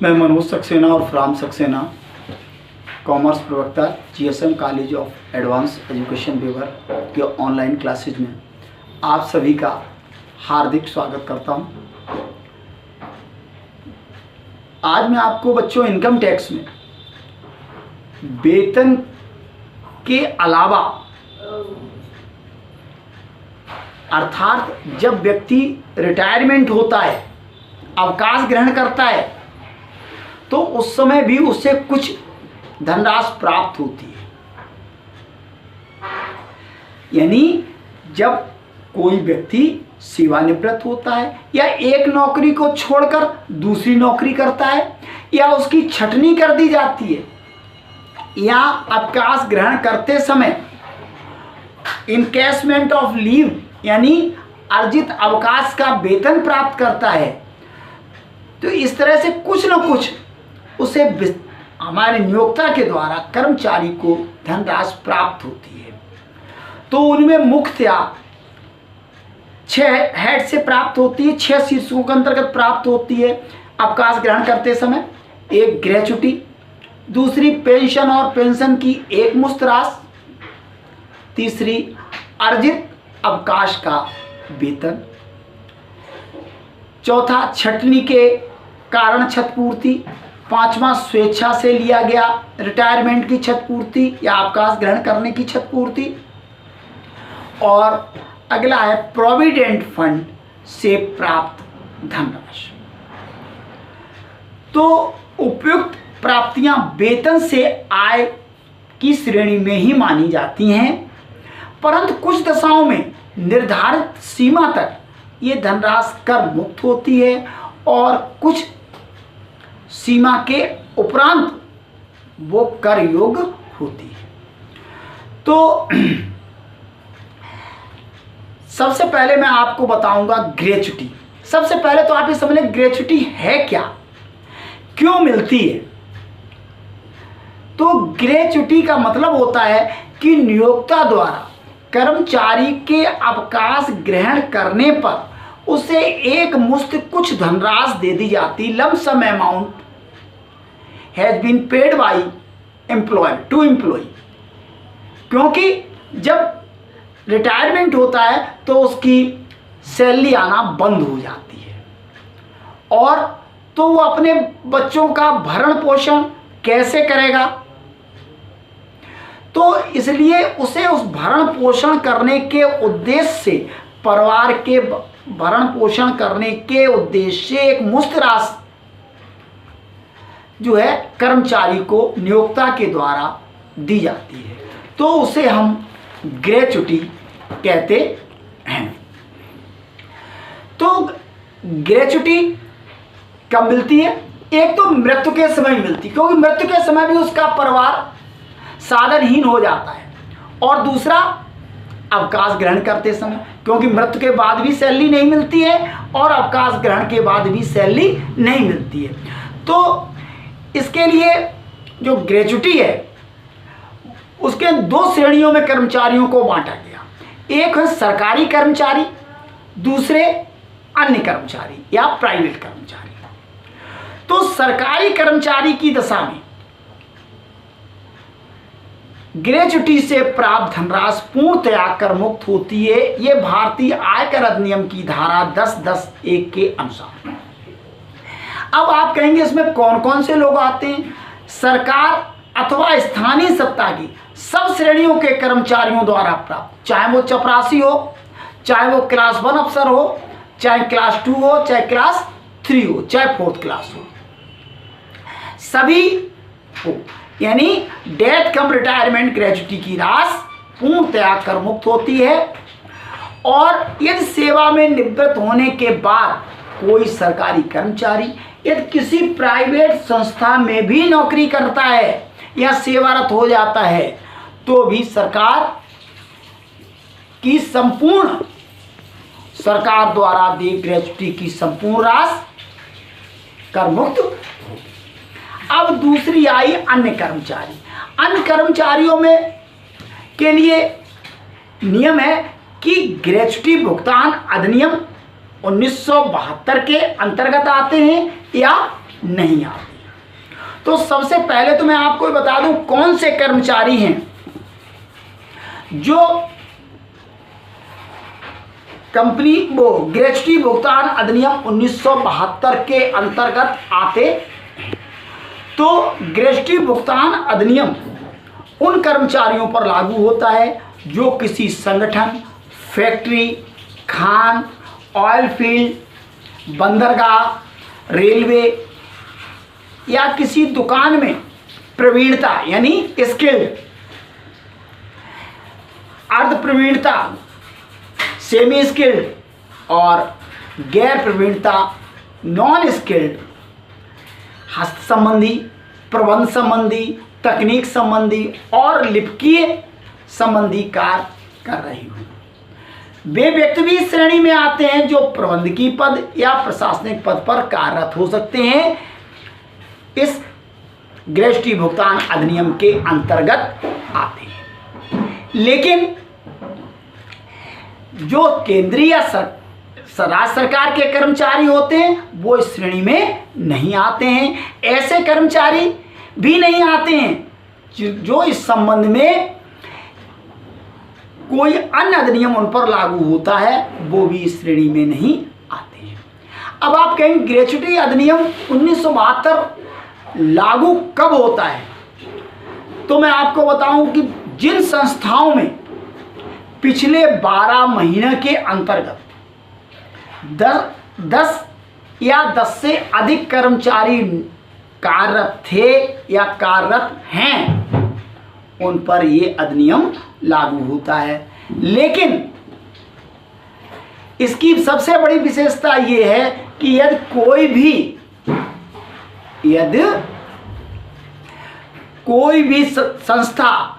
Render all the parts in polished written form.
मैं मनोज सक्सेना और फ्राम सक्सेना, कॉमर्स प्रवक्ता, GSM college of advance education Bewar के ऑनलाइन क्लासेज में आप सभी का हार्दिक स्वागत करता हूं। आज मैं आपको बच्चों इनकम टैक्स में वेतन के अलावा अर्थात जब व्यक्ति रिटायरमेंट होता है, अवकाश ग्रहण करता है, तो उस समय भी उससे कुछ धनराशि प्राप्त होती है। यानी जब कोई व्यक्ति सेवानिवृत्त होता है या एक नौकरी को छोड़कर दूसरी नौकरी करता है या उसकी छटनी कर दी जाती है या अवकाश ग्रहण करते समय इनकैशमेंट ऑफ लीव यानी अर्जित अवकाश का वेतन प्राप्त करता है, तो इस तरह से कुछ न कुछ उसे हमारे नियोक्ता के द्वारा कर्मचारी को धनराशि प्राप्त होती है। तो उनमें मुख्यतया 6 हेड से प्राप्त होती है, 6 शीर्षकों के अंतर्गत प्राप्त होती है अवकाश ग्रहण करते समय। एक ग्रेच्युटी, दूसरी पेंशन और पेंशन की एक मुश्त राशि, तीसरी अर्जित अवकाश का वेतन, चौथा छटनी के कारण क्षतिपूर्ति, पांचवा स्वेच्छा से लिया गया रिटायरमेंट की क्षतिपूर्ति या अवकाश ग्रहण करने की क्षतिपूर्ति, और अगला है प्रोविडेंट फंड से प्राप्त धनराशि। तो उपयुक्त प्राप्तियां वेतन से आय की श्रेणी में ही मानी जाती हैं, परंतु कुछ दशाओं में निर्धारित सीमा तक ये धनराशि कर मुक्त होती है और कुछ सीमा के उपरांत वो कर योग्य होती है। तो सबसे पहले मैं आपको बताऊंगा ग्रेच्युटी। सबसे पहले तो आप ये समझ लें ग्रेच्युटी है क्या, क्यों मिलती है। तो ग्रेच्युटी का मतलब होता है कि नियोक्ता द्वारा कर्मचारी के अवकाश ग्रहण करने पर उसे एक मुश्त कुछ धनराशि दे दी जाती, lump sum amount has been paid by employ to employ. क्योंकि जब रिटायरमेंट होता है तो उसकी सैलरी आना बंद हो जाती है, और तो वो अपने बच्चों का भरण पोषण कैसे करेगा। तो इसलिए उसे उस भरण पोषण करने के उद्देश्य से, परिवार के भरण पोषण करने के उद्देश्य से एक मुश्त राशि जो है कर्मचारी को नियोक्ता के द्वारा दी जाती है, तो उसे हम ग्रेच्युटी कहते हैं। तो ग्रेच्युटी कब मिलती है? एक तो मृत्यु के समय मिलती, क्योंकि मृत्यु के समय भी उसका परिवार साधनहीन हो जाता है, और दूसरा अवकाश ग्रहण करते समय, क्योंकि मृत्यु के बाद भी सैलरी नहीं मिलती है और अवकाश ग्रहण के बाद भी सैलरी नहीं मिलती है। तो इसके लिए जो ग्रेच्युटी है उसके 2 श्रेणियों में कर्मचारियों को बांटा गया। एक है सरकारी कर्मचारी, दूसरे अन्य कर्मचारी या प्राइवेट कर्मचारी। तो सरकारी कर्मचारी की दशा में ग्रेच्युटी से प्राप्त धनराशि पूर्णतया कर मुक्त होती है। ये भारतीय आयकर अधिनियम की धारा 10(10)(1) के अनुसार। अब आप कहेंगे इसमें कौन कौन से लोग आते हैं? सरकार अथवा स्थानीय सत्ता की सब श्रेणियों के कर्मचारियों द्वारा प्राप्त, चाहे वो चपरासी हो, चाहे वो क्लास 1 अफसर हो, चाहे क्लास 2 हो, चाहे क्लास 3 हो, चाहे 4th क्लास हो, सभी हो। यानी डेथ कम रिटायरमेंट ग्रेच्युटी की राशि पूर्णतया कर मुक्त होती है। और यदि सेवा में निवृत्त होने के बाद कोई सरकारी कर्मचारी यदि किसी प्राइवेट संस्था में भी नौकरी करता है या सेवारत हो जाता है, तो भी सरकार द्वारा दी ग्रेच्युटी की संपूर्ण राशि कर मुक्त। अब दूसरी आई अन्य कर्मचारी। अन्य कर्मचारियों में के लिए नियम है कि ग्रेच्युटी भुगतान अधिनियम 1972 के अंतर्गत आते हैं या नहीं आते। तो सबसे पहले तो मैं आपको बता दूं कौन से कर्मचारी हैं जो कंपनी वो ग्रेच्युटी भुगतान अधिनियम 1972 के अंतर्गत आते। तो ग्रेच्युटी भुगतान अधिनियम उन कर्मचारियों पर लागू होता है जो किसी संगठन, फैक्ट्री, खान, ऑयल फील्ड, बंदरगाह, रेलवे या किसी दुकान में प्रवीणता यानी स्किल्ड, अर्ध प्रवीणता सेमी स्किल्ड और गैर प्रवीणता नॉन स्किल्ड, हस्त संबंधी, प्रबंध संबंधी, तकनीक संबंधी और लिपिकीय संबंधी कार्य कर रही हूँ। वे व्यक्ति भी इस श्रेणी में आते हैं जो प्रबंधकीय पद या प्रशासनिक पद पर कार्यरत हो सकते हैं, इस ग्रेच्युटी भुगतान अधिनियम के अंतर्गत आते हैं। लेकिन जो केंद्रीय या राज्य सरकार के कर्मचारी होते हैं वो इस श्रेणी में नहीं आते हैं। ऐसे कर्मचारी भी नहीं आते हैं जो इस संबंध में कोई अन्य अधिनियम उन पर लागू होता है, वो भी इस श्रेणी में नहीं आते हैं। अब आप कहेंगे ग्रेच्युटी अधिनियम 1972 लागू कब होता है? तो मैं आपको बताऊं कि जिन संस्थाओं में पिछले 12 महीने के अंतर्गत 10 या 10 से अधिक कर्मचारी कार्यरत थे या कार्यरत हैं, उन पर ये अधिनियम लागू होता है। लेकिन इसकी सबसे बड़ी विशेषता ये है कि यदि कोई भी संस्था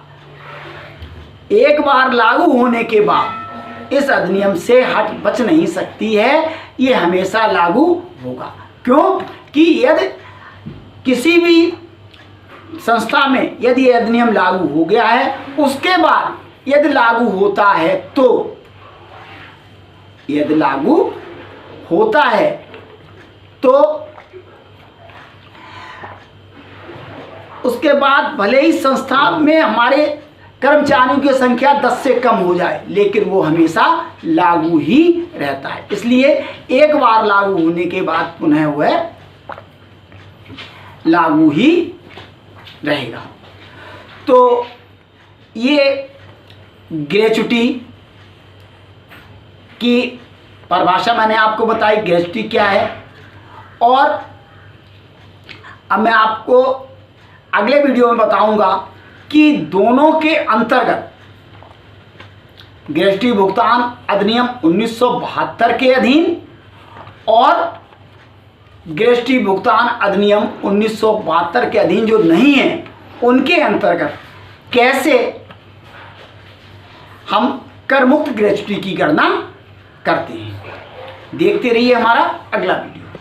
एक बार लागू होने के बाद इस अधिनियम से बच नहीं सकती है, ये हमेशा लागू होगा। क्यों कि यदि किसी भी संस्था में यदि यह अधिनियम लागू हो गया है, उसके बाद यदि लागू होता है तो उसके बाद भले ही संस्था में हमारे कर्मचारियों की संख्या 10 से कम हो जाए, लेकिन वो हमेशा लागू ही रहता है। इसलिए एक बार लागू होने के बाद पुनः वह लागू ही रहेगा। तो ये ग्रेच्युटी की परिभाषा मैंने आपको बताई, ग्रेच्युटी क्या है। और अब मैं आपको अगले वीडियो में बताऊंगा कि दोनों के अंतर्गत ग्रेच्युटी भुगतान अधिनियम 1972 के अधीन और ग्रेच्युटी भुगतान अधिनियम 1972 के अधीन जो नहीं है, उनके अंतर्गत कैसे हम कर मुक्त ग्रेच्युटी की गणना करते हैं। देखते रहिए हमारा अगला वीडियो।